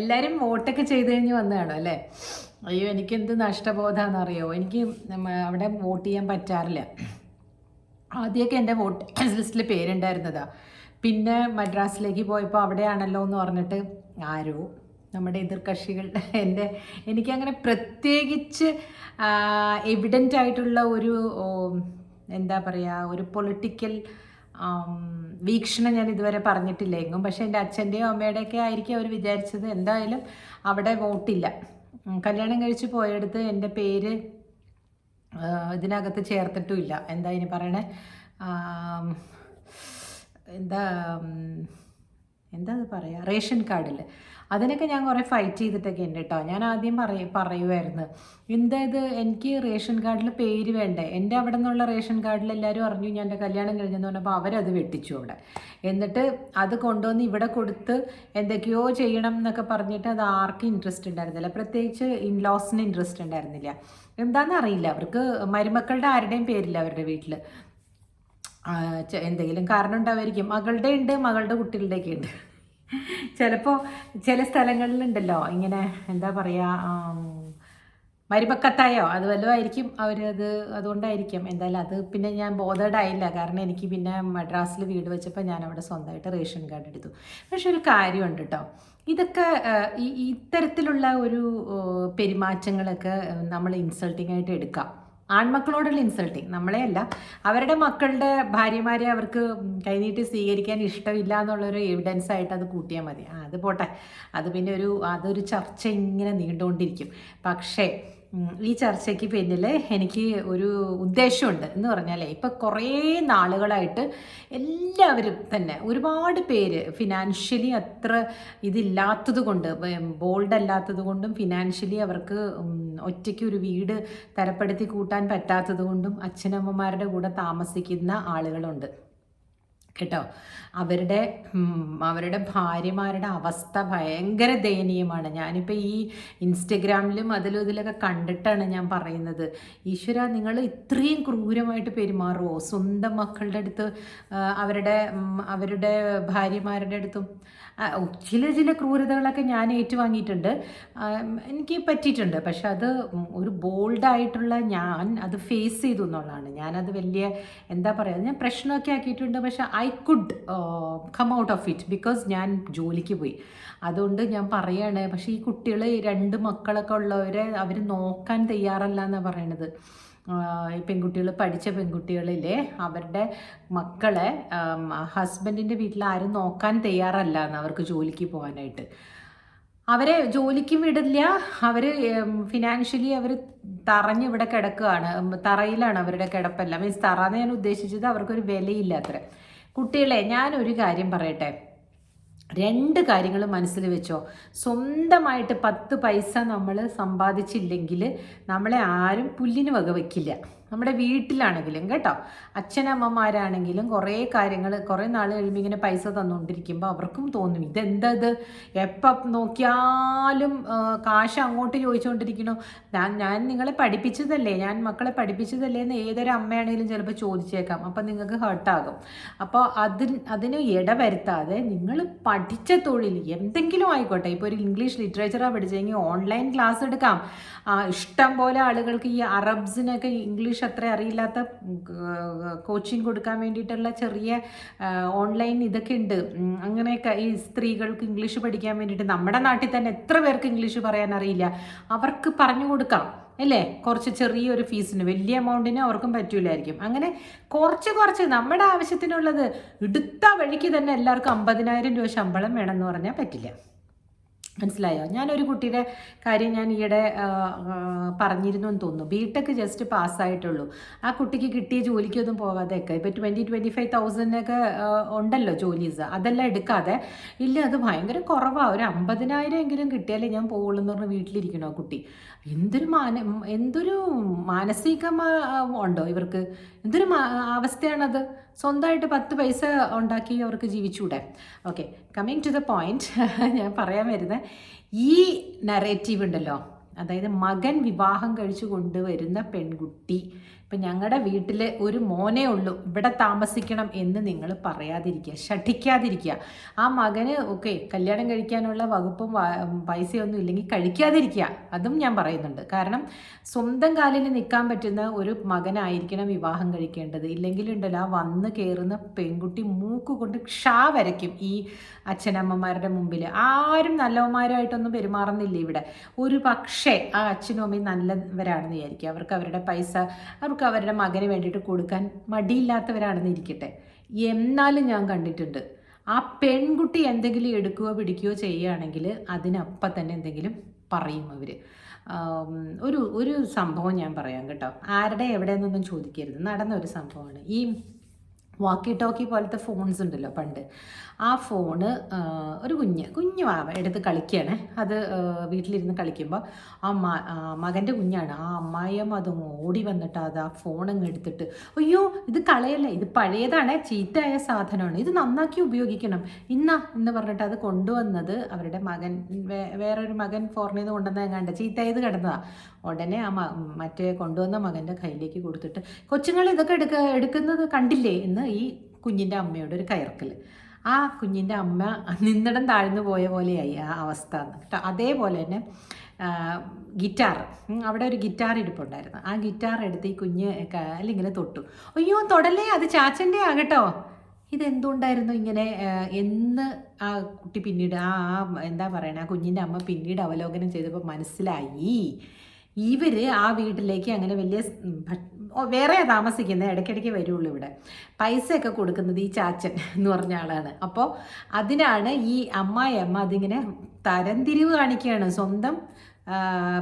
എല്ലാവരും വോട്ടൊക്കെ ചെയ്ത് കഴിഞ്ഞ് വന്നതാണോ അല്ലേ? അയ്യോ, എനിക്കെന്ത് നഷ്ടബോധമാണെന്നറിയോ. എനിക്ക് അവിടെ വോട്ട് ചെയ്യാൻ പറ്റാറില്ല. ആദ്യമൊക്കെ എൻ്റെ വോട്ട് ലിസ്റ്റിൽ പേരുണ്ടായിരുന്നതാ. പിന്നെ മദ്രാസിലേക്ക് പോയപ്പോൾ അവിടെയാണല്ലോ എന്ന് പറഞ്ഞിട്ട് ആരോ നമ്മുടെ എതിർകക്ഷികൾ എനിക്കങ്ങനെ പ്രത്യേകിച്ച് എവിഡൻ്റ് ആയിട്ടുള്ള ഒരു എന്താ പറയുക, ഒരു പൊളിറ്റിക്കൽ വീക്ഷണം ഞാൻ ഇതുവരെ പറഞ്ഞിട്ടില്ല എങ്ങും. പക്ഷേ എൻ്റെ അച്ഛൻ്റെയോ അമ്മയുടെയൊക്കെ ആയിരിക്കും അവർ വിചാരിച്ചത്. എന്തായാലും അവിടെ വോട്ടില്ല. കല്യാണം കഴിച്ച് പോയെടുത്ത് എൻ്റെ പേര് ഇതിനകത്ത് ചേർത്തിട്ടുമില്ല. എന്താ ഇനി പറയണേ, എന്താ എന്താ അത് പറയുക, റേഷൻ കാർഡിൽ അതിനൊക്കെ ഞാൻ കുറേ ഫൈറ്റ് ചെയ്തിട്ടൊക്കെ ഉണ്ട് കേട്ടോ. ഞാൻ ആദ്യം പറയുമായിരുന്നു, എന്തായത് എനിക്ക് റേഷൻ കാർഡിൽ പേര് വേണ്ടേ. എൻ്റെ അവിടെ നിന്നുള്ള റേഷൻ കാർഡിൽ എല്ലാവരും അറിഞ്ഞു ഞാൻ എൻ്റെ കല്യാണം കഴിഞ്ഞെന്ന് പറഞ്ഞപ്പോൾ അവരത് വെട്ടിച്ചു അവിടെ. എന്നിട്ട് അത് കൊണ്ടുവന്ന് ഇവിടെ കൊടുത്ത് എന്തൊക്കെയോ ചെയ്യണം എന്നൊക്കെ പറഞ്ഞിട്ട് അത് ആർക്കും ഇൻട്രസ്റ്റ് ഉണ്ടായിരുന്നില്ല. പ്രത്യേകിച്ച് ഇൻലോസിന് ഇൻട്രസ്റ്റ് ഉണ്ടായിരുന്നില്ല. എന്താണെന്ന് അറിയില്ല, അവർക്ക് മരുമക്കളുടെ ആരുടെയും പേരില്ല അവരുടെ വീട്ടിൽ. എന്തെങ്കിലും കാരണം ഉണ്ടാവുമായിരിക്കും. മകളുടെ ഉണ്ട്, മകളുടെ കുട്ടികളുടെയൊക്കെ ഉണ്ട്. ചിലപ്പോൾ ചില സ്ഥലങ്ങളിലുണ്ടല്ലോ ഇങ്ങനെ എന്താ പറയുക, മരുമക്കത്തായോ അത് വല്ലതുമായിരിക്കും അവരത്, അതുകൊണ്ടായിരിക്കും. എന്തായാലും അത് പിന്നെ ഞാൻ ബോധേഡായില്ല. കാരണം എനിക്ക് പിന്നെ മദ്രാസിൽ വീട് വെച്ചപ്പോൾ ഞാൻ അവിടെ സ്വന്തമായിട്ട് റേഷൻ കാർഡ് എടുത്തു. പക്ഷെ ഒരു കാര്യമുണ്ട് കേട്ടോ, ഇതൊക്കെ ഇത്തരത്തിലുള്ള ഒരു പെരുമാറ്റങ്ങളൊക്കെ നമ്മൾ ഇൻസൾട്ടിങ് ആയിട്ട് എടുക്കാം. ആൺമക്കളോടുള്ള ഇൻസൾട്ടിങ്, നമ്മളെയല്ല, അവരുടെ മക്കളുടെ ഭാര്യമാരെ അവർക്ക് കൈനീട്ടി സ്വീകരിക്കാൻ ഇഷ്ടമില്ല എന്നുള്ളൊരു എവിഡൻസ് ആയിട്ട് അത് കൂട്ടിയാൽ മതി. അത് പോട്ടെ, അത് പിന്നെ അതൊരു ചർച്ച ഇങ്ങനെ നീണ്ടുകൊണ്ടിരിക്കും. പക്ഷേ ഈ ചർച്ചയ്ക്ക് പിന്നിൽ എനിക്ക് ഒരു ഉദ്ദേശമുണ്ട് എന്ന് പറഞ്ഞാൽ, ഇപ്പം കുറേ നാളുകളായിട്ട് എല്ലാവരും തന്നെ ഒരുപാട് പേര് ഫിനാൻഷ്യലി അത്ര ഇതില്ലാത്തത് കൊണ്ട്, ബോൾഡ് അല്ലാത്തത് കൊണ്ടും ഫിനാൻഷ്യലി അവർക്ക് ഒറ്റയ്ക്ക് ഒരു വീട് തരപ്പെടുത്തി കൂട്ടാൻ പറ്റാത്തത് കൊണ്ടും അച്ഛനമ്മമാരുടെ കൂടെ താമസിക്കുന്ന ആളുകളുണ്ട് കേട്ടോ. അവരുടെ ഭാര്യമാരുടെ അവസ്ഥ ഭയങ്കര ദയനീയമാണ്. ഞാനിപ്പോൾ ഈ ഇൻസ്റ്റഗ്രാമിലും അതിലും ഇതിലൊക്കെ കണ്ടിട്ടാണ് ഞാൻ പറയുന്നത്. ഈശ്വര, നിങ്ങൾ ഇത്രയും ക്രൂരമായിട്ട് പെരുമാറുമോ സ്വന്തം മക്കളുടെ അടുത്ത്, അവരുടെ ഭാര്യമാരുടെ അടുത്തും? ചില ക്രൂരതകളൊക്കെ ഞാൻ ഏറ്റുവാങ്ങിയിട്ടുണ്ട്, എനിക്ക് പറ്റിയിട്ടുണ്ട്. പക്ഷെ അത് ഒരു ബോൾഡായിട്ടുള്ള ഞാൻ അത് ഫേസ് ചെയ്തു എന്നുള്ളതാണ്. ഞാനത് വലിയ എന്താ പറയുക, ഞാൻ പ്രശ്നമൊക്കെ ആക്കിയിട്ടുണ്ട്. പക്ഷെ I could come out of it because ഞാൻ ജോലിക്ക് പോയി. അതുകൊണ്ട് ഞാൻ പറയുകയാണ്. പക്ഷേ ഈ കുട്ടികൾ, 2 മക്കളൊക്കെ ഉള്ളവരെ അവർ നോക്കാൻ തയ്യാറല്ല എന്നാണ് പറയണത്. പെൺകുട്ടികൾ, പഠിച്ച പെൺകുട്ടികളിലെ അവരുടെ മക്കളെ ഹസ്ബൻഡിൻ്റെ വീട്ടിൽ ആരും നോക്കാൻ തയ്യാറല്ല എന്ന്, അവർക്ക് ജോലിക്ക് പോകാനായിട്ട്. അവരെ ജോലിക്കും വിടില്ല. അവർ ഫിനാൻഷ്യലി അവർ തറഞ്ഞ് ഇവിടെ കിടക്കുകയാണ്. തറയിലാണ് അവരുടെ കിടപ്പല്ല. മീൻസ് തറന്ന് ഞാൻ ഉദ്ദേശിച്ചത് അവർക്കൊരു വിലയില്ല അത്ര. കുട്ടികളെ, ഞാനൊരു കാര്യം പറയട്ടെ, 2 കാര്യങ്ങൾ മനസ്സിൽ വെച്ചോ. സ്വന്തമായിട്ട് 10 പൈസ നമ്മൾ സമ്പാദിച്ചില്ലെങ്കിൽ നമ്മളെ ആരും പുല്ലിന് വക വയ്ക്കില്ല. നമ്മുടെ വീട്ടിലാണെങ്കിലും കേട്ടോ, അച്ഛനമ്മമാരാണെങ്കിലും കുറേ കാര്യങ്ങൾ കുറേ നാൾ കഴിയുമ്പോൾ ഇങ്ങനെ പൈസ തന്നുകൊണ്ടിരിക്കുമ്പോൾ അവർക്കും തോന്നും, ഇതെന്തത് എപ്പം നോക്കിയാലും കാശ് അങ്ങോട്ട് ചോദിച്ചുകൊണ്ടിരിക്കണോ. ഞാൻ നിങ്ങളെ പഠിപ്പിച്ചതല്ലേ, ഞാൻ മക്കളെ പഠിപ്പിച്ചതല്ലേ എന്ന് ഏതൊരു അമ്മയാണെങ്കിലും ചിലപ്പോൾ ചോദിച്ചേക്കാം. അപ്പം നിങ്ങൾക്ക് ഹേർട്ടാകും. അപ്പോൾ അതിന് ഇടവരുത്താതെ നിങ്ങൾ പഠിച്ച തൊഴിൽ എന്തെങ്കിലും ആയിക്കോട്ടെ. ഇപ്പോൾ ഒരു ഇംഗ്ലീഷ് ലിറ്ററേച്ചറാണ് പഠിച്ചതെങ്കിൽ ഓൺലൈൻ ക്ലാസ് എടുക്കാം. ഇഷ്ടം പോലെ ആളുകൾക്ക് ഈ അറബ്സിനൊക്കെ ഇംഗ്ലീഷ് അത്ര അറിയില്ലാത്ത കോച്ചിങ് കൊടുക്കാൻ വേണ്ടിയിട്ടുള്ള ചെറിയ ഓൺലൈൻ ഇതൊക്കെ ഉണ്ട്. അങ്ങനെയൊക്കെ ഈ സ്ത്രീകൾക്ക് ഇംഗ്ലീഷ് പഠിക്കാൻ വേണ്ടിയിട്ട് നമ്മുടെ നാട്ടിൽ തന്നെ എത്ര പേർക്ക് ഇംഗ്ലീഷ് പറയാൻ അറിയില്ല, അവർക്ക് പറഞ്ഞു കൊടുക്കാം അല്ലേ, കുറച്ച് ചെറിയൊരു ഫീസിന്. വലിയ എമൗണ്ടിന് അവർക്കും പറ്റൂലായിരിക്കും. അങ്ങനെ കുറച്ച് നമ്മുടെ ആവശ്യത്തിനുള്ളത് എടുത്ത വഴിക്ക് തന്നെ എല്ലാവർക്കും 50,000 രൂപ ശമ്പളം വേണമെന്ന് പറഞ്ഞാൽ പറ്റില്ല. മനസ്സിലായോ? ഞാനൊരു കുട്ടിയുടെ കാര്യം ഞാൻ ഈയിടെ പറഞ്ഞിരുന്നു എന്ന് തോന്നുന്നു. ബിടെക് ജസ്റ്റ് പാസ്സായിട്ടുള്ളൂ. ആ കുട്ടിക്ക് കിട്ടിയ ജോലിക്കൊന്നും പോകാതെയൊക്കെ ഇപ്പോൾ 20-25,000 ഉണ്ടല്ലോ ജോലീസ്, അതെല്ലാം എടുക്കാതെ, ഇല്ല അത് ഭയങ്കര കുറവാണ്, ഒരു 50,000 എങ്കിലും കിട്ടിയാലേ ഞാൻ പോകുള്ളൂ എന്ന് പറഞ്ഞ് വീട്ടിലിരിക്കണോ കുട്ടി. എന്തൊരു മാനസിക ഉണ്ടോ ഇവർക്ക്, എന്തൊരു അവസ്ഥയാണത്. സ്വന്തമായിട്ട് 10 പൈസ ഉണ്ടാക്കി അവർക്ക് ജീവിച്ചൂടെ. Okay, coming to the point. ഞാൻ പറയാൻ വരുന്നത്, ഈ നറേറ്റീവ് ഉണ്ടല്ലോ, അതായത് മകൻ വിവാഹം കഴിച്ചു കൊണ്ടുവരുന്ന പെൺകുട്ടി ഇപ്പം ഞങ്ങളുടെ വീട്ടിൽ ഒരു മോനേ ഉള്ളൂ, ഇവിടെ താമസിക്കണം എന്ന് നിങ്ങൾ പറയാതിരിക്കുക, ശഠിക്കാതിരിക്കുക. ആ മകന് കല്യാണം കഴിക്കാനുള്ള വകുപ്പും പൈസയൊന്നും ഇല്ലെങ്കിൽ കഴിക്കാതിരിക്കുക, അതും ഞാൻ പറയുന്നുണ്ട്. കാരണം സ്വന്തം കാലിൽ നിൽക്കാൻ പറ്റുന്ന ഒരു മകനായിരിക്കണം വിവാഹം കഴിക്കേണ്ടത്. ഇല്ലെങ്കിലുണ്ടല്ലോ ആ വന്ന് കയറുന്ന പെൺകുട്ടി മൂക്കുകൊണ്ട് ക്ഷാ വരയ്ക്കും ഈ അച്ഛനമ്മമാരുടെ മുമ്പിൽ. ആരും നല്ലവന്മാരുമായിട്ടൊന്നും പെരുമാറുന്നില്ല ഇവിടെ. ഒരു പക്ഷേ ആ അച്ഛനും അമ്മയും നല്ലവരാണെന്ന് വിചാരിക്കുക, അവർക്ക് അവരുടെ പൈസ അവർക്ക് അവരുടെ മകന് വേണ്ടിയിട്ട് കൊടുക്കാൻ മടിയില്ലാത്തവരാണെന്ന് ഇരിക്കട്ടെ. എന്നാലും ഞാൻ കണ്ടിട്ടുണ്ട് ആ പെൺകുട്ടി എന്തെങ്കിലും എടുക്കുകയോ പിടിക്കുകയോ ചെയ്യുകയാണെങ്കിൽ അതിനപ്പം തന്നെ എന്തെങ്കിലും പറയും അവർ. ഒരു സംഭവം ഞാൻ പറയാം കേട്ടോ, ആരുടെ എവിടെയെന്നൊന്നും ചോദിക്കരുത്, നടന്ന ഒരു സംഭവമാണ്. ഈ വാക്കി ടോക്കി പോലത്തെ ഫോൺസ് ഉണ്ടല്ലോ പണ്ട്, ആ ഫോണ് ഒരു കുഞ്ഞു വാവ എടുത്ത് കളിക്കുകയാണ്. അത് വീട്ടിലിരുന്ന് കളിക്കുമ്പോൾ ആ മകൻ്റെ കുഞ്ഞാണ്. ആ അമ്മായിയമ്മ അത് ഓടി വന്നിട്ട് അത് ആ ഫോണങ്ങ് എടുത്തിട്ട്, അയ്യോ ഇത് കളയല്ലേ, ഇത് പഴയതാണ്, ചീത്തയായ സാധനമാണ്, ഇത് നന്നാക്കി ഉപയോഗിക്കണം എന്ന് പറഞ്ഞിട്ട് അത് കൊണ്ടുവന്നത് അവരുടെ മകൻ, വേറൊരു മകൻ ഫോറിനിൽ നിന്ന് കൊണ്ടുവന്നത് കണ്ട ചീത്തയായത് കിടന്നതാണ്. ഉടനെ ആ മറ്റേ കൊണ്ടുവന്ന മകൻ്റെ കയ്യിലേക്ക് കൊടുത്തിട്ട്, കൊച്ചുങ്ങൾ ഇതൊക്കെ എടുക്കുന്നത് കണ്ടില്ലേ എന്ന് ഈ കുഞ്ഞിൻ്റെ അമ്മയോട് ഒരു കയർക്കൽ. ആ കുഞ്ഞിൻ്റെ അമ്മ നിന്നിടം താഴ്ന്നു പോയ പോലെയായി ആ അവസ്ഥ കേട്ടോ. അതേപോലെ തന്നെ ഗിറ്റാർ, അവിടെ ഒരു ഗിറ്റാർ ഇരിപ്പുണ്ടായിരുന്നു. ആ ഗിറ്റാർ എടുത്ത് ഈ കുഞ്ഞ് അല്ലെങ്കിൽ തൊട്ടു, അയ്യോ തൊടല്ലേ, അത് ചാച്ചൻ്റെ ആകട്ടോ. ഇതെന്തുകൊണ്ടായിരുന്നു ഇങ്ങനെ എന്ന് ആ കുട്ടി പിന്നീട് എന്താ പറയണേ, ആ കുഞ്ഞിൻ്റെ അമ്മ പിന്നീട് അവലോകനം ചെയ്തപ്പോൾ മനസ്സിലായി, ഇവർ ആ വീട്ടിലേക്ക് അങ്ങനെ വലിയ വേറെ താമസിക്കുന്നത്, ഇടയ്ക്കിടയ്ക്ക് വരുള്ളൂ, ഇവിടെ പൈസയൊക്കെ കൊടുക്കുന്നത് ഈ ചാച്ചൻ എന്ന് പറഞ്ഞ ആളാണ്. അപ്പോൾ അതിനാണ് ഈ അമ്മായിയമ്മ അതിങ്ങനെ തരംതിരിവ് കാണിക്കുകയാണ് സ്വന്തം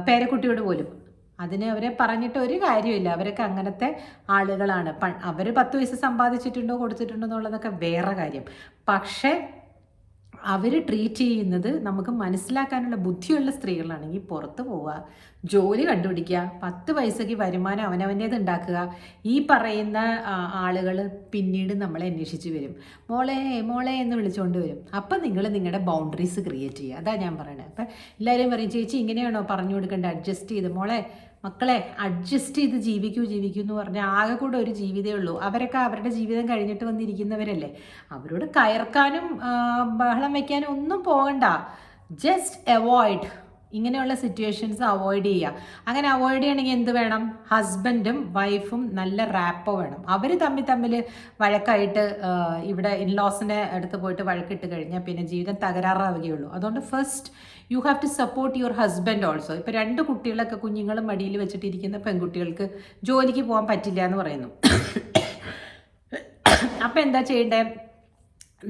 പേരക്കുട്ടിയോട് പോലും. അതിന് അവരെ പറഞ്ഞിട്ട് ഒരു കാര്യമില്ല, അവരൊക്കെ അങ്ങനത്തെ ആളുകളാണ്. അവർ 10 പൈസ സമ്പാദിച്ചിട്ടുണ്ടോ കൊടുത്തിട്ടുണ്ടോ എന്നുള്ളതൊക്കെ വേറെ കാര്യം. പക്ഷേ അവർ ട്രീറ്റ് ചെയ്യുന്നത് നമുക്ക് മനസ്സിലാക്കാനുള്ള ബുദ്ധിയുള്ള സ്ത്രീകളാണെങ്കിൽ പുറത്ത് പോവുക, ജോലി കണ്ടുപിടിക്കുക, 10 പൈസയ്ക്ക് വരുമാനം അവനവൻ്റേത് ഉണ്ടാക്കുക. ഈ പറയുന്ന ആളുകൾ പിന്നീട് നമ്മളെ അന്വേഷിച്ച് വരും, മോളെ മോളെ എന്ന് വിളിച്ചുകൊണ്ട് വരും. അപ്പം നിങ്ങൾ നിങ്ങളുടെ ബൗണ്ടറീസ് ക്രിയേറ്റ് ചെയ്യുക. അതാണ് ഞാൻ പറയണത്. അപ്പം എല്ലാവരും പറയും, ചേച്ചി ഇങ്ങനെയാണോ പറഞ്ഞു കൊടുക്കേണ്ടത്, അഡ്ജസ്റ്റ് ചെയ്ത് മോളെ മക്കളെ അഡ്ജസ്റ്റ് ചെയ്ത് ജീവിക്കൂ എന്ന് പറഞ്ഞാൽ ആകെ കൂടെ ഒരു ജീവിതമേ ഉള്ളൂ. അവരൊക്കെ അവരുടെ ജീവിതം കഴിഞ്ഞിട്ട് വന്നിരിക്കുന്നവരല്ലേ, അവരോട് കയർക്കാനും ബഹളം വയ്ക്കാനും ഒന്നും പോകണ്ട. ജസ്റ്റ് അവോയ്ഡ് ഇങ്ങനെയുള്ള സിറ്റുവേഷൻസ് അവോയ്ഡ് ചെയ്യുക. അങ്ങനെ അവോയ്ഡ് ചെയ്യണമെങ്കിൽ എന്ത് വേണം, ഹസ്ബൻഡും വൈഫും നല്ല റാപ്പോ വേണം. അവർ തമ്മിൽ വഴക്കായിട്ട് ഇവിടെ ഇൻലോസിനെ അടുത്ത് പോയിട്ട് വഴക്കിട്ട് കഴിഞ്ഞാൽ പിന്നെ ജീവിതം തകരാറാവുകയുള്ളൂ. അതുകൊണ്ട് first you have to support your husband also. ഇപ്പോൾ 2 കുട്ടികളൊക്കെ കുഞ്ഞുങ്ങളും മടിയിൽ വെച്ചിട്ടിരിക്കുന്ന പെൺകുട്ടികൾക്ക് ജോലിക്ക് പോകാൻ പറ്റില്ല എന്ന് പറയുന്നു. അപ്പം എന്താ ചെയ്യേണ്ടത്,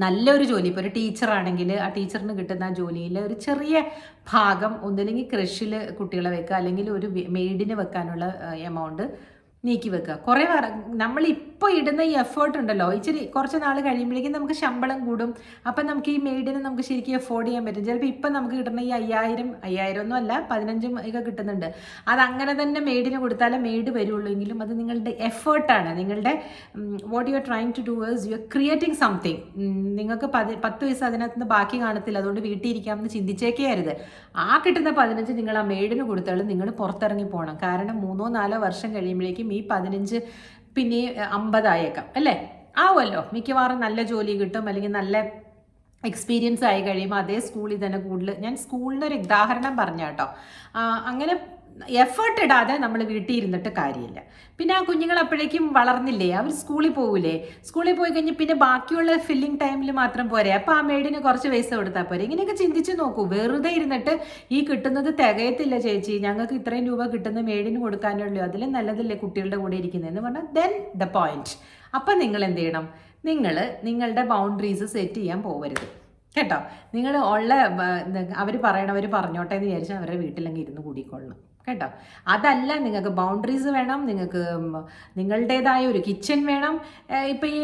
നല്ലൊരു ജോലി, ഇപ്പോൾ ഒരു ടീച്ചറാണെങ്കിൽ ആ ടീച്ചറിന് കിട്ടുന്ന ആ ജോലിയിൽ ഒരു ചെറിയ ഭാഗം ഒന്നില്ലെങ്കിൽ ക്രഷിൽ കുട്ടികളെ വെക്കുക, അല്ലെങ്കിൽ ഒരു മെയ്ഡിന് വെക്കാനുള്ള എമൗണ്ട് നീക്കി വെക്കുക. കുറേ നമ്മളിപ്പോൾ ഇടുന്ന ഈ എഫേർട്ട് ഉണ്ടല്ലോ, ഇച്ചിരി കുറച്ച് നാൾ കഴിയുമ്പോഴേക്കും നമുക്ക് ശമ്പളം കൂടും. അപ്പം നമുക്ക് ഈ മെയ്ഡിനെ നമുക്ക് ശരിക്കും എഫോർഡ് ചെയ്യാൻ പറ്റും. ചിലപ്പോൾ ഇപ്പം നമുക്ക് കിട്ടുന്ന ഈ 5000 ഒന്നും അല്ല, 15 ഒക്കെ കിട്ടുന്നുണ്ട്. അതങ്ങനെ തന്നെ മെയ്ഡിന് കൊടുത്താലേ മെയ്ഡ് വരുള്ളൂ. എങ്കിലും അത് നിങ്ങളുടെ എഫേർട്ടാണ്. നിങ്ങളുടെ what you are trying to do is you are creating something. നിങ്ങൾക്ക് 10 പൈസ അതിനകത്ത് നിന്ന് ബാക്കി കാണത്തില്ല, അതുകൊണ്ട് വീട്ടിൽ ഇരിക്കാമെന്ന് ചിന്തിച്ചേക്കേ അരുത്. ആ കിട്ടുന്ന 15 നിങ്ങൾ ആ മെയ്ഡിന് കൊടുത്താലും നിങ്ങൾ പുറത്തിറങ്ങി പോകണം. കാരണം 3-4 വർഷം കഴിയുമ്പോഴേക്കും ഈ 15 പിന്നെ 50 ആയേക്കാം, അല്ലേ? ആവുമല്ലോ, മിക്കവാറും നല്ല ജോലി കിട്ടും, അല്ലെങ്കിൽ നല്ല എക്സ്പീരിയൻസ് ആയി കഴിയുമ്പോൾ അതേ സ്കൂളിൽ തന്നെ കൂടുതൽ. ഞാൻ സ്കൂളിനൊരു ഉദാഹരണം പറഞ്ഞ കേട്ടോ. അങ്ങനെ എഫേർട്ട് ഇടാതെ നമ്മൾ വീട്ടിൽ ഇരുന്നിട്ട് കാര്യമില്ല. പിന്നെ ആ കുഞ്ഞുങ്ങൾ അപ്പോഴേക്കും വളർന്നില്ലേ, അവർ സ്കൂളിൽ പോകില്ലേ, സ്കൂളിൽ പോയി കഴിഞ്ഞ് പിന്നെ ബാക്കിയുള്ള ഫില്ലിംഗ് ടൈമിൽ മാത്രം പോരെ, അപ്പോൾ ആ മെയ്ഡിന് കുറച്ച് പൈസ കൊടുത്താൽ പോരെ. ഇങ്ങനെയൊക്കെ ചിന്തിച്ച് നോക്കൂ. വെറുതെ ഇരുന്നിട്ട് ഈ കിട്ടുന്നത് തികയത്തില്ല ചേച്ചി, ഞങ്ങൾക്ക് ഇത്രയും രൂപ കിട്ടുന്ന മെയ്ഡിന് കൊടുക്കാനുള്ളൂ, അതിലും നല്ലതല്ലേ കുട്ടികളുടെ കൂടെ ഇരിക്കുന്നതെന്ന് പറഞ്ഞാൽ ദെൻ ദ പോയിന്റ്. അപ്പം നിങ്ങൾ എന്ത് ചെയ്യണം, നിങ്ങൾ നിങ്ങളുടെ ബൗണ്ടറീസ് സെറ്റ് ചെയ്യാൻ പോകരുത് കേട്ടോ. നിങ്ങൾ അവർ പറഞ്ഞോട്ടെ എന്ന് വിചാരിച്ചാൽ അവരുടെ വീട്ടിലെങ്കിൽ ഇരുന്ന് കൂടിക്കൊള്ളണം കേട്ടോ. അതല്ല, നിങ്ങൾക്ക് ബൗണ്ടറീസ് വേണം, നിങ്ങൾക്ക് നിങ്ങളുടേതായ ഒരു കിച്ചൺ വേണം. ഇപ്പം ഈ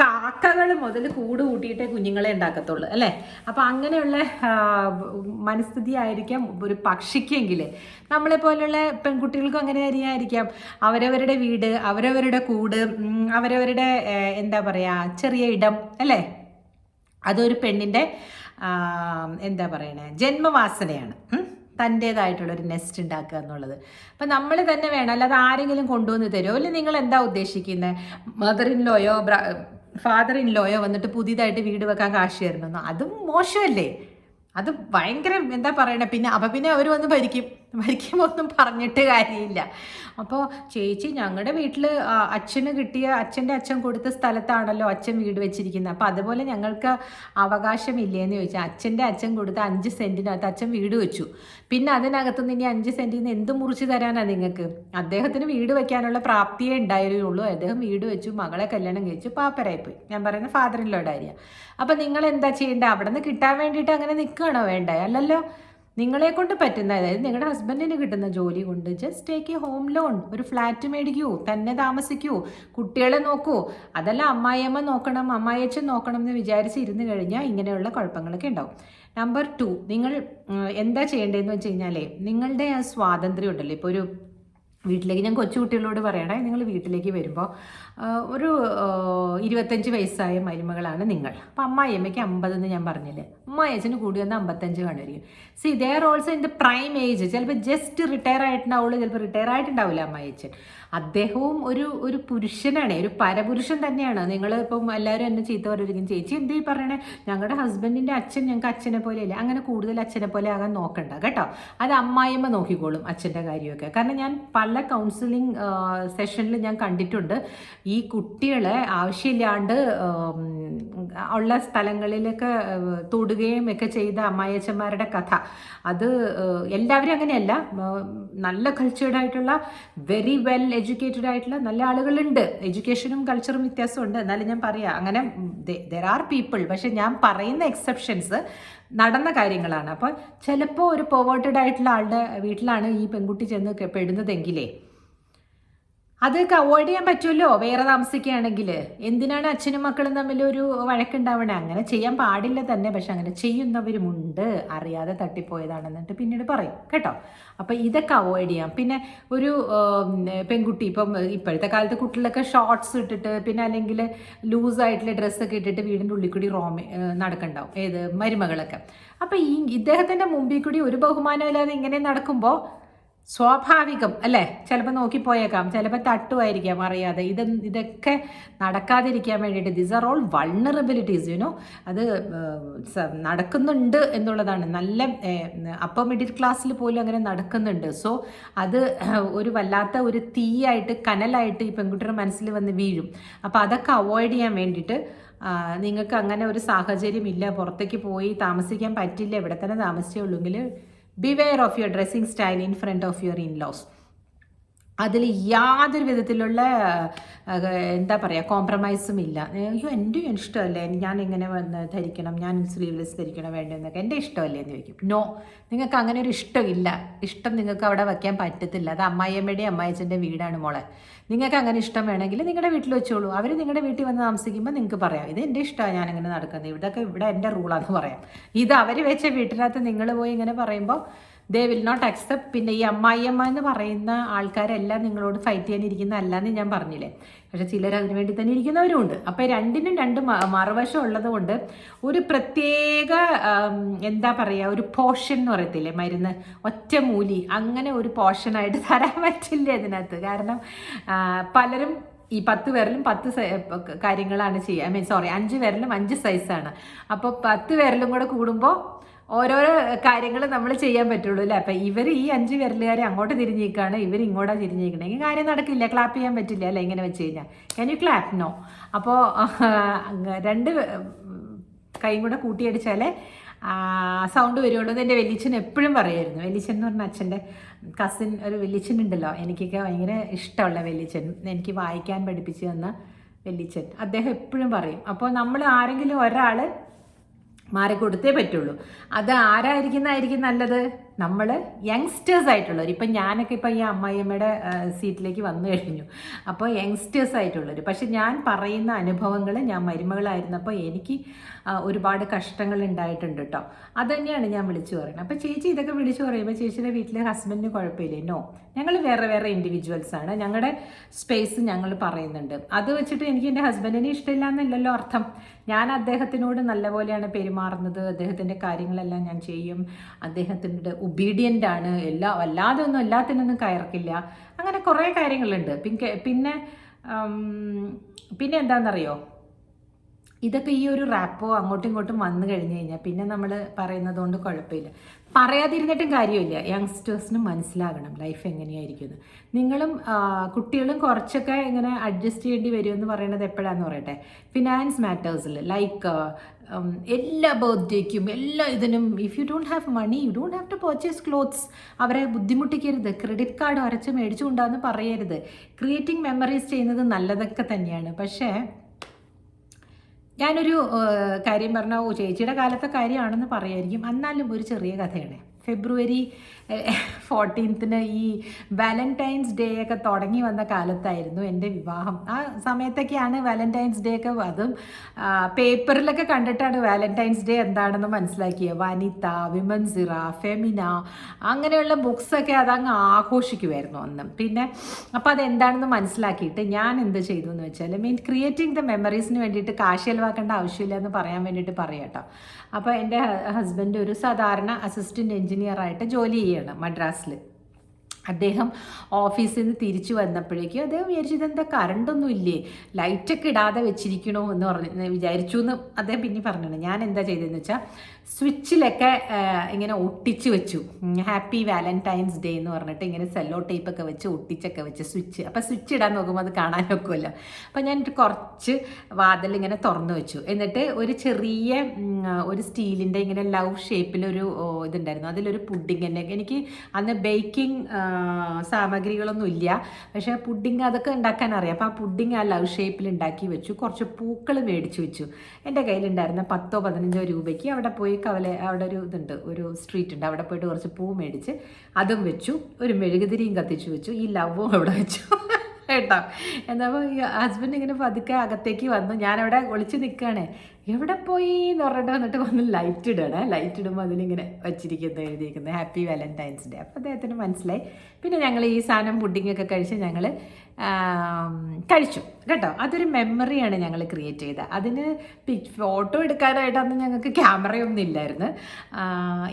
കാക്കകൾ മുതൽ കൂട് കൂട്ടിയിട്ടേ കുഞ്ഞുങ്ങളെ ഉണ്ടാക്കത്തുള്ളൂ, അല്ലേ? അപ്പം അങ്ങനെയുള്ള മനസ്ഥിതി ആയിരിക്കാം ഒരു പക്ഷിക്കെങ്കിൽ. നമ്മളെപ്പോലുള്ള പെൺകുട്ടികൾക്കും അങ്ങനെ ആയിരിക്കാം. അവരവരുടെ വീട്, അവരവരുടെ കൂട്, അവരവരുടെ എന്താ പറയുക ചെറിയ ഇടം, അല്ലേ? അതൊരു പെണ്ണിൻ്റെ എന്താ പറയണേ ജന്മവാസനയാണ്. തൻ്റേതായിട്ടുള്ളൊരു നെസ്റ്റ് ഉണ്ടാക്കുക എന്നുള്ളത്. അപ്പം നമ്മൾ തന്നെ വേണം, അല്ലാതെ ആരെങ്കിലും കൊണ്ടുവന്ന് തരുമോ? അല്ലെങ്കിൽ നിങ്ങൾ എന്താ ഉദ്ദേശിക്കുന്നത്? മദർ ഇൻ ലോയോ ഫാദർ ഇൻ ലോയോ വന്നിട്ട് പുതിയതായിട്ട് വീട് വെക്കാൻ കാശ് തരണമെന്നോ? അതും മോശമല്ലേ? അത് ഭയങ്കര എന്താ പറയണേ. പിന്നെ അവർ വന്ന് ഭരിക്കുമ്പോൾ ഒന്നും പറഞ്ഞിട്ട് കാര്യമില്ല. അപ്പോൾ ചേച്ചി, ഞങ്ങളുടെ വീട്ടിൽ അച്ഛൻ്റെ അച്ഛൻ കൊടുത്ത സ്ഥലത്താണല്ലോ അച്ഛൻ വീട് വെച്ചിരിക്കുന്നത്. അപ്പോൾ അതുപോലെ ഞങ്ങൾക്ക് അവകാശമില്ലേന്ന് ചോദിച്ചാൽ, അച്ഛൻ്റെ അച്ഛൻ കൊടുത്ത 5 സെൻറ്റിനകത്ത് അച്ഛൻ വീട് വെച്ചു. പിന്നെ അതിനകത്തുനിന്ന് ഇനി 5 സെൻറ്റിൽ നിന്ന് എന്ത് മുറിച്ച് തരാനാണ് നിങ്ങൾക്ക്? അദ്ദേഹത്തിന് വീട് വെക്കാനുള്ള പ്രാപ്തിയേ ഉണ്ടായിരുന്നുള്ളൂ. അദ്ദേഹം വീട് വെച്ചു, മകളെ കല്യാണം കഴിച്ചു, പാപ്പരായിപ്പോയി. ഞാൻ പറയുന്ന ഫാദർ ഇൻ ലോയുടെ കാര്യം. അപ്പം നിങ്ങൾ എന്താ ചെയ്യേണ്ടത്? അവിടെ നിന്ന് കിട്ടാൻ വേണ്ടിയിട്ട് അങ്ങനെ നിൽക്കുകയാണോ വേണ്ടേ? അല്ലല്ലോ. നിങ്ങളെ കൊണ്ട് പറ്റുന്ന, അതായത് നിങ്ങളുടെ ഹസ്ബൻഡിന് കിട്ടുന്ന ജോലി കൊണ്ട് just take A home loan, ഒരു ഫ്ലാറ്റ് മേടിക്കൂ, തന്നെ താമസിക്കൂ, കുട്ടികളെ നോക്കൂ. അതല്ല അമ്മായിയമ്മ നോക്കണം, അമ്മായിയച്ഛൻ നോക്കണം എന്ന് വിചാരിച്ചിരുന്ന് കഴിഞ്ഞാൽ ഇങ്ങനെയുള്ള കുഴപ്പങ്ങളൊക്കെ ഉണ്ടാവും. നമ്പർ 2, നിങ്ങൾ എന്താ ചെയ്യേണ്ടതെന്ന് വെച്ച് കഴിഞ്ഞാലേ, നിങ്ങളുടെ ആ സ്വാതന്ത്ര്യം ഉണ്ടല്ലോ. ഇപ്പോൾ ഒരു വീട്ടിലേക്ക്, ഞാൻ കൊച്ചുകുട്ടികളോട് പറയണേ, നിങ്ങൾ വീട്ടിലേക്ക് വരുമ്പോൾ ഒരു 25 വയസ്സായ മരുമകളാണ് നിങ്ങൾ. അപ്പോൾ അമ്മായിയമ്മയ്ക്ക് 50 എന്ന് ഞാൻ പറഞ്ഞില്ലേ, അമ്മായിയച്ഛന് കൂടി വന്ന് 55 കാണുമായിരിക്കും. C they are also in the prime age. ചിലപ്പോൾ ജസ്റ്റ് റിട്ടയർ ആയിട്ടുണ്ടാവുള്ളൂ, ചിലപ്പോൾ റിട്ടയർ ആയിട്ടുണ്ടാവില്ല അമ്മായിയച്ഛൻ. അദ്ദേഹവും ഒരു പുരുഷനാണ്, ഒരു പരപുരുഷൻ തന്നെയാണ്. നിങ്ങൾ ഇപ്പം എല്ലാവരും എന്നെ ചീത്ത പറയുകയും, ചേച്ചി എന്തീ പറയണേ, ഞങ്ങളുടെ ഹസ്ബൻഡിൻ്റെ അച്ഛൻ ഞങ്ങൾക്ക് അച്ഛനെ പോലെയല്ലേ. അങ്ങനെ കൂടുതൽ അച്ഛനെ പോലെ ആകാൻ നോക്കണ്ട കേട്ടോ. അത് അമ്മായിയമ്മ നോക്കിക്കോളും അച്ഛൻ്റെ കാര്യമൊക്കെ. കാരണം ഞാൻ പല കൗൺസിലിംഗ് സെഷനിൽ ഞാൻ കണ്ടിട്ടുണ്ട്, ഈ കുട്ടികളെ ആവശ്യമില്ലാണ്ട് ഉള്ള സ്ഥലങ്ങളിലൊക്കെ തൊടുകയും ഒക്കെ ചെയ്ത അമ്മായിയച്ഛന്മാരുടെ കഥ. അത് എല്ലാവരും അങ്ങനെയല്ല, നല്ല കൾച്ചേർഡ് ആയിട്ടുള്ള, വെരി വെൽ എഡ്യൂക്കേറ്റഡ് ആയിട്ടുള്ള നല്ല ആളുകളുണ്ട്. എഡ്യൂക്കേഷനും കൾച്ചറും വ്യത്യാസമുണ്ട്. എന്നാലും ഞാൻ പറയാം, അങ്ങനെ ദർ ആർ പീപ്പിൾ. പക്ഷെ ഞാൻ പറയുന്ന എക്സെപ്ഷൻസ് നടന്ന കാര്യങ്ങളാണ്. അപ്പോൾ ചിലപ്പോൾ ഒരു പെർവേർട്ടഡ് ആയിട്ടുള്ള ആളുടെ വീട്ടിലാണ് ഈ പെൺകുട്ടി ചെന്ന് പെടുന്നതെങ്കിലേ അതൊക്കെ അവോയ്ഡ് ചെയ്യാൻ പറ്റുമല്ലോ വേറെ താമസിക്കുകയാണെങ്കിൽ. എന്തിനാണ് അച്ഛനും മക്കളും തമ്മിൽ ഒരു വഴക്കുണ്ടാവണേ? അങ്ങനെ ചെയ്യാൻ പാടില്ല തന്നെ. പക്ഷെ അങ്ങനെ ചെയ്യുന്നവരുമുണ്ട്, അറിയാതെ തട്ടിപ്പോയതാണെന്നിട്ട് പിന്നീട് പറയും കേട്ടോ. അപ്പം ഇതൊക്കെ അവോയ്ഡ് ചെയ്യാം. പിന്നെ ഒരു പെൺകുട്ടി, ഇപ്പോഴത്തെ കാലത്ത് കുട്ടികളൊക്കെ ഷോർട്ട്സ് ഇട്ടിട്ട്, പിന്നെ അല്ലെങ്കിൽ ലൂസായിട്ടുള്ള ഡ്രസ്സൊക്കെ ഇട്ടിട്ട് വീടിൻ്റെ ഉള്ളിൽ കൂടി നടക്കണ്ടാവും, ഏത് മരുമകളൊക്കെ. അപ്പം ഇദ്ദേഹത്തിൻ്റെ മുമ്പിൽ കൂടി ഒരു ബഹുമാനമില്ലാതെ ഇങ്ങനെ നടക്കുമ്പോൾ സ്വാഭാവികം അല്ലേ, ചിലപ്പോൾ നോക്കിപ്പോയേക്കാം, ചിലപ്പോൾ തട്ടുമായിരിക്കാം അറിയാതെ. ഇതൊക്കെ നടക്കാതിരിക്കാൻ വേണ്ടിയിട്ട്, these are all vulnerabilities, you know. അത് നടക്കുന്നുണ്ട് എന്നുള്ളതാണ്. നല്ല അപ്പർ മിഡിൽ ക്ലാസ്സിൽ പോലും അങ്ങനെ നടക്കുന്നുണ്ട്. സോ അത് ഒരു വല്ലാത്ത ഒരു തീയായിട്ട്, കനലായിട്ട് ഈ പെൺകുട്ടിയുടെ മനസ്സിൽ വന്ന് വീഴും. അപ്പോൾ അതൊക്കെ അവോയ്ഡ് ചെയ്യാൻ വേണ്ടിയിട്ട്, നിങ്ങൾക്ക് അങ്ങനെ ഒരു സാഹചര്യം ഇല്ല, പുറത്തേക്ക് പോയി താമസിക്കാൻ പറ്റില്ല, ഇവിടെ തന്നെ താമസിച്ചേ ഉള്ളൂങ്കിൽ beware of your dressing style in front of your in-laws. അതിൽ യാതൊരു വിധത്തിലുള്ള എന്താ പറയുക കോംപ്രമൈസും ഇല്ല. അയ്യോ എൻ്റെ ഇഷ്ടമല്ലേ, ഞാൻ ഇങ്ങനെ ധരിക്കണം, ഞാൻ സ്ലീവ്ലെസ് ധരിക്കണം വേണ്ടെന്നൊക്കെ എൻ്റെ ഇഷ്ടമല്ലേ എന്ന് ചോദിക്കും. നോ, നിങ്ങൾക്ക് അങ്ങനെ ഒരു ഇഷ്ടമില്ല. ഇഷ്ടം നിങ്ങൾക്ക് അവിടെ വയ്ക്കാൻ പറ്റത്തില്ല. അത് അമ്മായിയമ്മയുടെയും അമ്മായിച്ചൻ്റെ വീടാണ് മോളെ. നിങ്ങൾക്ക് അങ്ങനെ ഇഷ്ടം വേണമെങ്കിൽ നിങ്ങളുടെ വീട്ടിൽ വെച്ചോളൂ. അവർ നിങ്ങളുടെ വീട്ടിൽ വന്ന് താമസിക്കുമ്പോൾ നിങ്ങൾക്ക് പറയാം, ഇത് എൻ്റെ ഇഷ്ടമാണ്, ഞാനിങ്ങനെ നടക്കുന്നത്, ഇവിടെ എൻ്റെ റൂളാണെന്ന് പറയാം. ഇത് അവർ വെച്ച വീട്ടിനകത്ത് നിങ്ങൾ പോയി ഇങ്ങനെ പറയുമ്പോൾ ദേ വിൽ നോട്ട് അക്സെപ്റ്റ്. പിന്നെ ഈ അമ്മായിയമ്മ എന്ന് പറയുന്ന ആൾക്കാരെല്ലാം നിങ്ങളോട് ഫൈറ്റ് ചെയ്യാനിരിക്കുന്ന അല്ലാന്ന് ഞാൻ പറഞ്ഞില്ലേ. പക്ഷെ ചിലർ അതിനു വേണ്ടി തന്നെ ഇരിക്കുന്നവരുമുണ്ട്. അപ്പോൾ രണ്ടിനും രണ്ട് മറുവശം ഉള്ളത് കൊണ്ട് ഒരു പ്രത്യേക എന്താ പറയുക, ഒരു പോർഷൻ എന്ന് പറയത്തില്ലേ, മരുന്ന് ഒറ്റമൂലി, അങ്ങനെ ഒരു പോർഷനായിട്ട് തരാൻ പറ്റില്ല ഇതിനകത്ത്. കാരണം പലരും ഈ 10 പേരിലും 10 കാര്യങ്ങളാണ് ചെയ്യുക. 5 പേരിലും 5 സൈസാണ്. അപ്പോൾ 10 പേരിലും കൂടെ കൂടുമ്പോൾ ഓരോരോ കാര്യങ്ങൾ നമ്മൾ ചെയ്യാൻ പറ്റുള്ളൂ അല്ലേ. അപ്പം ഇവർ ഈ 5 വിരലുകാരെ അങ്ങോട്ട് തിരിഞ്ഞേക്കാണ്, ഇവർ ഇങ്ങോട്ടാണ് തിരിഞ്ഞേക്കണമെങ്കിൽ കാര്യം നടക്കില്ല, ക്ലാപ്പ് ചെയ്യാൻ പറ്റില്ല അല്ലേ ഇങ്ങനെ വെച്ച് കഴിഞ്ഞാൽ. Can you clap? നോ. അപ്പോൾ 2 കൈയും കൂടെ കൂട്ടിയടിച്ചാലേ സൗണ്ട് വരുള്ളൂ എന്ന് എൻ്റെ വലിയച്ഛൻ എപ്പോഴും പറയുമായിരുന്നു. വലിയച്ഛൻ എന്ന് പറഞ്ഞാൽ അച്ഛൻ്റെ കസിൻ ഒരു വലിയച്ഛൻ ഉണ്ടല്ലോ, എനിക്കൊക്കെ ഭയങ്കര ഇഷ്ടമുള്ള വലിയച്ഛൻ, എനിക്ക് വായിക്കാൻ പഠിപ്പിച്ചു തന്ന വലിയച്ഛൻ, അദ്ദേഹം എപ്പോഴും പറയും. അപ്പോൾ നമ്മൾ ആരെങ്കിലും ഒരാൾ മാറിക്കൊടുത്തേ പറ്റുള്ളൂ. അത് ആരായിരിക്കുന്നതായിരിക്കും നല്ലത്? നമ്മൾ യങ്സ്റ്റേഴ്സ് ആയിട്ടുള്ളവർ. ഇപ്പം ഞാനൊക്കെ ഇപ്പം ഈ അമ്മായിയമ്മയുടെ സീറ്റിലേക്ക് വന്നു കഴിഞ്ഞു. അപ്പോൾ യങ്സ്റ്റേഴ്സ് ആയിട്ടുള്ളവർ. പക്ഷെ ഞാൻ പറയുന്ന അനുഭവങ്ങൾ, ഞാൻ മരുമകളായിരുന്നപ്പോൾ എനിക്ക് ഒരുപാട് കഷ്ടങ്ങൾ ഉണ്ടായിട്ടുണ്ട് കേട്ടോ. അത് തന്നെയാണ് ഞാൻ വിളിച്ചു പറയുന്നത്. അപ്പോൾ ചേച്ചി ഇതൊക്കെ വിളിച്ചു പറയുമ്പോൾ ചേച്ചിയുടെ വീട്ടിൽ ഹസ്ബൻഡിന് കുഴപ്പമില്ലേ? നോ, ഞങ്ങൾ വേറെ വേറെ ഇൻഡിവിജ്വൽസ് ആണ്, ഞങ്ങളുടെ സ്പേസ് ഞങ്ങൾ പറയുന്നുണ്ട്. അത് വെച്ചിട്ട് എനിക്ക് എൻ്റെ ഹസ്ബൻഡിനെ ഇഷ്ടമില്ല എന്നല്ലല്ലോ അർത്ഥം. ഞാൻ അദ്ദേഹത്തിനോട് നല്ലപോലെയാണ് പെരുമാറുന്നത്, അദ്ദേഹത്തിൻ്റെ കാര്യങ്ങളെല്ലാം ഞാൻ ചെയ്യും, അദ്ദേഹത്തിൻ്റെ ഒബീഡിയൻ്റ് ആണ്, അല്ലാതെ ഒന്നും എല്ലാത്തിനൊന്നും കയർക്കില്ല. അങ്ങനെ കുറേ കാര്യങ്ങളുണ്ട്. പിന്നെ പിന്നെ എന്താണെന്നറിയോ, ഇതൊക്കെ ഈ ഒരു റാപ്പോ അങ്ങോട്ടും ഇങ്ങോട്ടും വന്നു കഴിഞ്ഞ് കഴിഞ്ഞാൽ പിന്നെ നമ്മൾ പറയുന്നത് കൊണ്ട് കുഴപ്പമില്ല. പറയാതിരുന്നിട്ടും കാര്യമില്ല. യങ്സ്റ്റേഴ്സിനും മനസ്സിലാകണം ലൈഫ് എങ്ങനെയായിരിക്കും. നിങ്ങളും കുട്ടികളും കുറച്ചൊക്കെ ഇങ്ങനെ അഡ്ജസ്റ്റ് ചെയ്യേണ്ടി വരുമെന്ന് പറയുന്നത് എപ്പോഴാണെന്ന് പറയട്ടെ, ഫിനാൻസ് മാറ്റേഴ്സിൽ. ലൈക്ക് എല്ലാ ബർത്ത്ഡേക്കും എല്ലാ ഇതിനും if you don't have money you don't have to purchase clothes. അവരെ ബുദ്ധിമുട്ടിക്കരുത്. ക്രെഡിറ്റ് കാർഡ് അരച്ച് മേടിച്ചു കൊണ്ടാന്ന് പറയരുത്. ക്രിയേറ്റിംഗ് മെമ്മറീസ് ചെയ്യുന്നത് നല്ലതൊക്കെ തന്നെയാണ്. പക്ഷേ ഞാനൊരു കാര്യം പറഞ്ഞാൽ ചേച്ചിയുടെ കാലത്തെ കാര്യമാണെന്ന് പറയായിരിക്കും, എന്നാലും ഒരു ചെറിയ കഥയാണ്. ഫെബ്രുവരി 14 ഈ വാലന്റൈൻസ് ഡേ ഒക്കെ തുടങ്ങി വന്ന കാലത്തായിരുന്നു എൻ്റെ വിവാഹം. ആ സമയത്തൊക്കെയാണ് വാലന്റൈൻസ് ഡേ ഒക്കെ. അതും പേപ്പറിലൊക്കെ കണ്ടിട്ടാണ് വാലന്റൈൻസ് ഡേ എന്താണെന്ന് മനസ്സിലാക്കിയത്. വനിത, വിമൻസ് ഇറ, ഫെമിന അങ്ങനെയുള്ള ബുക്സൊക്കെ അതങ്ങ് ആഘോഷിക്കുമായിരുന്നു അന്ന്. പിന്നെ അപ്പോൾ അതെന്താണെന്ന് മനസ്സിലാക്കിയിട്ട് ഞാൻ എന്ത് ചെയ്തു എന്ന് വെച്ചാൽ, ക്രിയേറ്റിംഗ് ദ മെമ്മറീസിന് വേണ്ടിയിട്ട് കാശ് ചെലവാക്കേണ്ട ആവശ്യമില്ല എന്ന് പറയാൻ വേണ്ടിയിട്ട് പറയാം കേട്ടോ. അപ്പോൾ എൻ്റെ ഹസ്ബൻഡ് ഒരു സാധാരണ അസിസ്റ്റൻറ്റ് എഞ്ചിനീയറായിട്ട് ജോലി ചെയ്യാണ് മദ്രാസിൽ. അദ്ദേഹം ഓഫീസിൽ നിന്ന് തിരിച്ചു വന്നപ്പോഴേക്കും അദ്ദേഹം വിചാരിച്ചു ഇതെന്താ കറണ്ടൊന്നും ഇല്ലേ, ലൈറ്റൊക്കെ ഇടാതെ വെച്ചിരിക്കണോ എന്ന് വിചാരിച്ചു എന്ന് അദ്ദേഹം പിന്നെ പറഞ്ഞു. ഞാൻ എന്താ ചെയ്തതെന്ന് വെച്ചാൽ സ്വിച്ചിലൊക്കെ ഇങ്ങനെ ഒട്ടിച്ച് വെച്ചു. ഹാപ്പി വാലന്റൈൻസ് ഡേ എന്ന് പറഞ്ഞിട്ട് ഇങ്ങനെ സെല്ലോ ടേപ്പൊക്കെ വെച്ച് ഒട്ടിച്ചൊക്കെ വെച്ച് സ്വിച്ച്. അപ്പോൾ സ്വിച്ച് ഇടാൻ നോക്കുമ്പോൾ അത് കാണാൻ നോക്കുമല്ലോ. അപ്പോൾ ഞാൻ കുറച്ച് വാതിൽ ഇങ്ങനെ തുറന്നു വെച്ചു. എന്നിട്ട് ഒരു ചെറിയ ഒരു സ്റ്റീലിൻ്റെ ഇങ്ങനെ ലവ് ഷേപ്പിലൊരു ഇതുണ്ടായിരുന്നു. അതിലൊരു പുഡിങ് തന്നെ. എനിക്ക് അന്ന് ബേക്കിംഗ് സാമഗ്രികളൊന്നും ഇല്ല, പക്ഷേ പുഡിങ് അതൊക്കെ ഉണ്ടാക്കാൻ അറിയാം. അപ്പോൾ ആ പുഡിങ് ആ ലവ് ഷേപ്പിൽ ഉണ്ടാക്കി വെച്ചു. കുറച്ച് പൂക്കൾ മേടിച്ചു വെച്ചു. എൻ്റെ കയ്യിലുണ്ടായിരുന്ന 10-15 രൂപയ്ക്ക് അവിടെ പോയി അവിടെ ഒരു ഇതുണ്ട്, ഒരു സ്ട്രീറ്റ് ഉണ്ട്, അവിടെ പോയിട്ട് കുറച്ച് പൂ മേടിച്ച് അതും വെച്ചു. ഒരു മെഴുകുതിരിയും കത്തിച്ചു വെച്ചു. ഈ ലവും അവിടെ വെച്ചു കേട്ടോ. എന്നപ്പോൾ ഈ ഹസ്ബൻഡ് ഇങ്ങനെ പതുക്കെ അകത്തേക്ക് വന്നു. ഞാനവിടെ ഒളിച്ച് നിൽക്കുകയാണ്. എവിടെ പോയി എന്ന് പറഞ്ഞിട്ട് വന്നിട്ട് വന്ന് ലൈറ്റ് ഇടണേ. ലൈറ്റ് ഇടുമ്പോൾ അതിലിങ്ങനെ വച്ചിരിക്കുന്നത് എഴുതിയിരിക്കുന്നത് ഹാപ്പി വാലന്റൈൻസ് ഡേ. അപ്പോൾ അദ്ദേഹത്തിന് മനസ്സിലായി. പിന്നെ ഞങ്ങൾ ഈ സാധനം പുഡിങ്ങൊക്കെ കഴിച്ച് ഞങ്ങൾ കഴിച്ചു കേട്ടോ. അതൊരു മെമ്മറിയാണ് ഞങ്ങൾ ക്രിയേറ്റ് ചെയ്തത്. അതിന് ഫോട്ടോ എടുക്കാനായിട്ട് അന്ന് ഞങ്ങൾക്ക് ക്യാമറയൊന്നും ഇല്ലായിരുന്നു.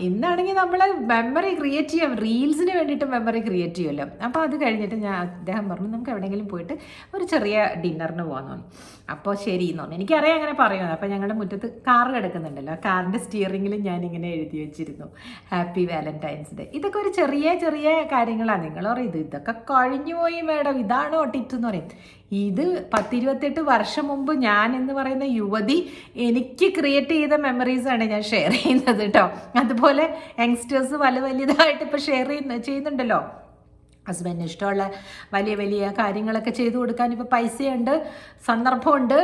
ഇന്നാണെങ്കിൽ നമ്മൾ മെമ്മറി ക്രിയേറ്റ് ചെയ്യാം, റീൽസിന് വേണ്ടിയിട്ട് മെമ്മറി ക്രിയേറ്റ് ചെയ്യുമല്ലോ. അപ്പോൾ അത് കഴിഞ്ഞിട്ട് അദ്ദേഹം പറഞ്ഞു നമുക്ക് എവിടെയെങ്കിലും പോയിട്ട് ഒരു ചെറിയ ഡിന്നറിന് പോകാമെന്ന് പറഞ്ഞു. അപ്പോൾ ശരി എന്ന് പറഞ്ഞു. എനിക്കറിയാം അങ്ങനെ പറയുന്നത്. അപ്പോൾ ഞങ്ങളുടെ മുറ്റത്ത് കാർ കിടക്കുന്നുണ്ടല്ലോ, ആ കാറിൻ്റെ സ്റ്റിയറിങ്ങിൽ ഞാനിങ്ങനെ എഴുതി വെച്ചിരുന്നു ഹാപ്പി വാലന്റൈൻസ് ഡേ. ഇതൊക്കെ ഒരു ചെറിയ ചെറിയ കാര്യങ്ങളാണ്. നിങ്ങൾ പറയും ഇതൊക്കെ കഴിഞ്ഞു പോയി മാഡം, ഇതാണോ ടിപ്സ് എന്ന് പറയും. ഇത് 10-28 വർഷം മുമ്പ് ഞാൻ എന്ന് പറയുന്ന യുവതി എനിക്ക് ക്രിയേറ്റ് ചെയ്ത മെമ്മറീസാണ് ഞാൻ ഷെയർ ചെയ്യുന്നത് കേട്ടോ. അതുപോലെ യങ്സ്റ്റേഴ്സ് വലിയതായിട്ട് ഇപ്പോൾ ഷെയർ ചെയ്യുന്നുണ്ടല്ലോ. ഹസ്ബൻഡിന് ഇഷ്ടമുള്ള വലിയ വലിയ കാര്യങ്ങളൊക്കെ ചെയ്തു കൊടുക്കാൻ ഇപ്പോൾ പൈസയുണ്ട്, സന്ദർഭമുണ്ട്.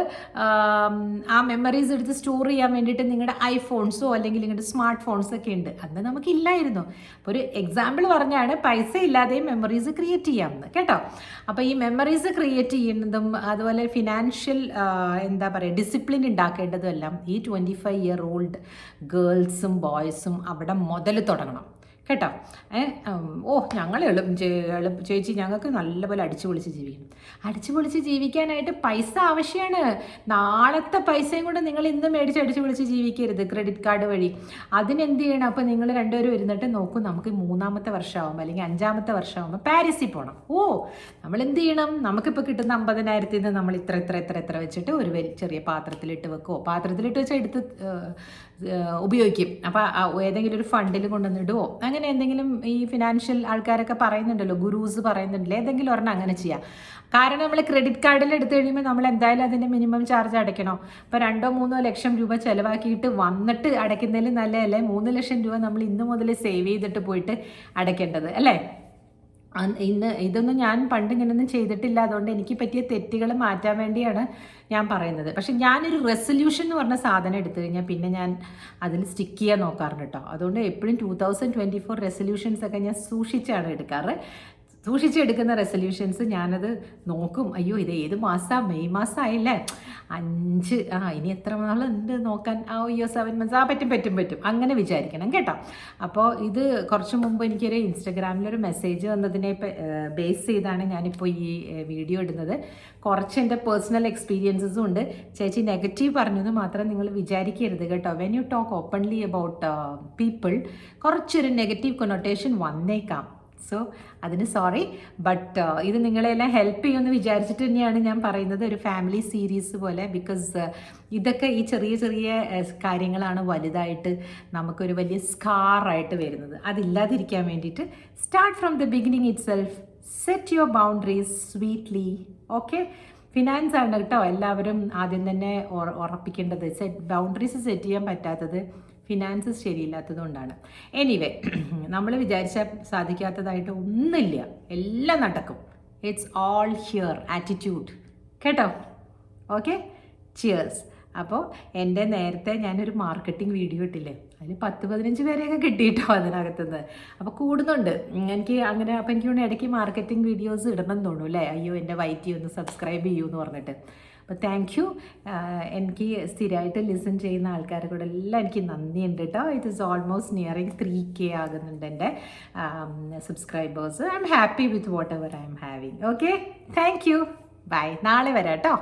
ആ മെമ്മറീസ് എടുത്ത് സ്റ്റോർ ചെയ്യാൻ വേണ്ടിയിട്ട് നിങ്ങളുടെ ഐഫോൺസോ അല്ലെങ്കിൽ നിങ്ങളുടെ സ്മാർട്ട് ഫോൺസൊക്കെ ഉണ്ട്. അന്ന് നമുക്കില്ലായിരുന്നു. അപ്പോൾ ഒരു എക്സാമ്പിൾ പറഞ്ഞാണ് പൈസ ഇല്ലാതെയും മെമ്മറീസ് ക്രിയേറ്റ് ചെയ്യാമെന്ന് കേട്ടോ. അപ്പോൾ ഈ മെമ്മറീസ് ക്രിയേറ്റ് ചെയ്യുന്നതും അതുപോലെ ഫിനാൻഷ്യൽ എന്താ പറയുക ഡിസിപ്ലിൻ ഉണ്ടാക്കേണ്ടതും എല്ലാം ഈ 25-year-old ഗേൾസും ബോയ്സും അവിടെ മുതൽ തുടങ്ങണം കേട്ടോ. ഞങ്ങൾ ചേച്ചി ഞങ്ങൾക്ക് നല്ലപോലെ അടിച്ചു പൊളിച്ച് ജീവിക്കണം. അടിച്ചു പൊളിച്ച് ജീവിക്കാനായിട്ട് പൈസ ആവശ്യമാണ്. നാളത്തെ പൈസയും കൂടെ നിങ്ങൾ ഇന്ന് മേടിച്ച് അടിച്ചു പൊളിച്ച് ജീവിക്കരുത് ക്രെഡിറ്റ് കാർഡ് വഴി. അതിനെന്ത് ചെയ്യണം? അപ്പോൾ നിങ്ങൾ രണ്ടുപേരും ഇരുന്നിട്ട് നോക്കും, നമുക്ക് 3-ാമത്തെ വർഷമാകുമ്പോൾ അല്ലെങ്കിൽ 5-ാമത്തെ വർഷമാകുമ്പോൾ പാരീസിൽ പോകണം. നമ്മൾ എന്ത് ചെയ്യണം? നമുക്കിപ്പോൾ കിട്ടുന്ന 50,000-ൽ നിന്ന് നമ്മൾ ഇത്ര വെച്ചിട്ട് ഒരു ചെറിയ പാത്രത്തിലിട്ട് വെക്കുമോ, പാത്രത്തിലിട്ട് വെച്ചാൽ എടുത്ത് ഉപയോഗിക്കും. അപ്പോൾ ഏതെങ്കിലും ഒരു ഫണ്ടിൽ കൊണ്ടുവന്നിടുവോ, അങ്ങനെ എന്തെങ്കിലും ഈ ഫിനാൻഷ്യൽ ആൾക്കാരൊക്കെ പറയുന്നുണ്ടല്ലോ, ഗുരൂസ് പറയുന്നുണ്ടല്ലോ, ഏതെങ്കിലും ഒരെണ്ണം അങ്ങനെ ചെയ്യാം. കാരണം നമ്മൾ ക്രെഡിറ്റ് കാർഡിൽ എടുത്തു കഴിയുമ്പോൾ നമ്മൾ എന്തായാലും അതിൻ്റെ മിനിമം ചാർജ് അടയ്ക്കണോ. ഇപ്പോൾ 2-3 ലക്ഷം രൂപ ചിലവാക്കിയിട്ട് വന്നിട്ട് അടയ്ക്കുന്നതിൽ നല്ലതല്ലേ 3 ലക്ഷം രൂപ നമ്മൾ ഇന്ന് മുതൽ സേവ് ചെയ്തിട്ട് പോയിട്ട് അടയ്ക്കേണ്ടത് അല്ലേ. ഇതൊന്നും ഞാൻ പണ്ട് ഇങ്ങനെയൊന്നും ചെയ്തിട്ടില്ല. അതുകൊണ്ട് എനിക്ക് പറ്റിയ തെറ്റുകൾ മാറ്റാൻ വേണ്ടിയാണ് ഞാൻ പറയുന്നത്. പക്ഷെ ഞാനൊരു റെസൊല്യൂഷൻ എന്ന് പറഞ്ഞ സാധനം എടുത്തു കഴിഞ്ഞാൽ പിന്നെ ഞാൻ അതിൽ സ്റ്റിക്ക് ചെയ്യാൻ നോക്കാറുണ്ട് കേട്ടോ. അതുകൊണ്ട് എപ്പോഴും 2024 റെസൊല്യൂഷൻസ് ഒക്കെ ഞാൻ സൂക്ഷിച്ചാണ് എടുക്കാറ്. സൂക്ഷിച്ചെടുക്കുന്ന റെസൊല്യൂഷൻസ് ഞാനത് നോക്കും. അയ്യോ ഇത് ഏത് മാസമാണ്, മെയ് മാസമായില്ലേ, 5 ഇനി എത്ര നാളുണ്ട് നോക്കാൻ, അയ്യോ 7 മന്ത്സ് പറ്റും അങ്ങനെ വിചാരിക്കണം കേട്ടോ. അപ്പോൾ ഇത് കുറച്ച് മുമ്പ് എനിക്കൊരു ഇൻസ്റ്റഗ്രാമിലൊരു മെസ്സേജ് വന്നതിനെ ബേസ് ചെയ്താണ് ഞാനിപ്പോൾ ഈ വീഡിയോ ഇടുന്നത്. കുറച്ച് എൻ്റെ പേഴ്സണൽ എക്സ്പീരിയൻസസും ഉണ്ട്. ചേച്ചി നെഗറ്റീവ് പറഞ്ഞത് മാത്രം നിങ്ങൾ വിചാരിക്കരുത് കേട്ടോ. When you talk openly about people കുറച്ചൊരു നെഗറ്റീവ് കൊനോട്ടേഷൻ വന്നേക്കാം. സോ അതിന് സോറി. ബട്ട് ഇത് നിങ്ങളെല്ലാം ഹെൽപ്പ് ചെയ്യുമെന്ന് വിചാരിച്ചിട്ട് തന്നെയാണ് ഞാൻ പറയുന്നത്, ഒരു ഫാമിലി സീരീസ് പോലെ. ബിക്കോസ് ഇതൊക്കെ ഈ ചെറിയ ചെറിയ കാര്യങ്ങളാണ് വലുതായിട്ട് നമുക്കൊരു വലിയ സ്കാറായിട്ട് വരുന്നത്. അതില്ലാതിരിക്കാൻ വേണ്ടിയിട്ട് start from the beginning it self, set your boundaries sweetly. Okay, finance ആണ് കേട്ടോ എല്ലാവരും ആദ്യം തന്നെ ഉറപ്പിക്കേണ്ടത്. ബൗണ്ടറീസ് സെറ്റ് ചെയ്യാൻ പറ്റാത്തത് ഫിനാൻസസ് ശരിയില്ലാത്തത് കൊണ്ടാണ്. എനിവേ, നമ്മൾ വിചാരിച്ചാൽ സാധിക്കാത്തതായിട്ട് ഒന്നുമില്ല, എല്ലാം നടക്കും. ഇറ്റ്സ് ഓൾ ഹിയർ ആറ്റിറ്റ്യൂഡ് കേട്ടോ. Okay, cheers. അപ്പോൾ എൻ്റെ നേരത്തെ ഞാനൊരു മാർക്കറ്റിംഗ് വീഡിയോ ഇട്ടില്ലേ, അതിൽ 10-15 പേരെയൊക്കെ കിട്ടിയിട്ടോ അതിനകത്തുനിന്ന്. അപ്പോൾ കൂടുന്നുണ്ട് എനിക്ക് അങ്ങനെ. അപ്പോൾ എനിക്ക് ഇടയ്ക്ക് മാർക്കറ്റിംഗ് വീഡിയോസ് ഇടണം എന്ന് തോന്നുന്നു അല്ലേ. അയ്യോ എൻ്റെ വൈറ്റി ഒന്ന് സബ്സ്ക്രൈബ് ചെയ്യൂ എന്ന് പറഞ്ഞിട്ട്. അപ്പോൾ താങ്ക് യു. എനിക്ക് സ്ഥിരമായിട്ട് ലിസൺ ചെയ്യുന്ന ആൾക്കാരെ കൂടെ എല്ലാം എനിക്ക് നന്ദിയുണ്ട് കേട്ടോ. It is almost nearing 3K ആകുന്നുണ്ട് എൻ്റെ സബ്സ്ക്രൈബേഴ്സ്. I am happy with whatever I am having. Okay, thank you. Bye. നാളെ വരാം കേട്ടോ.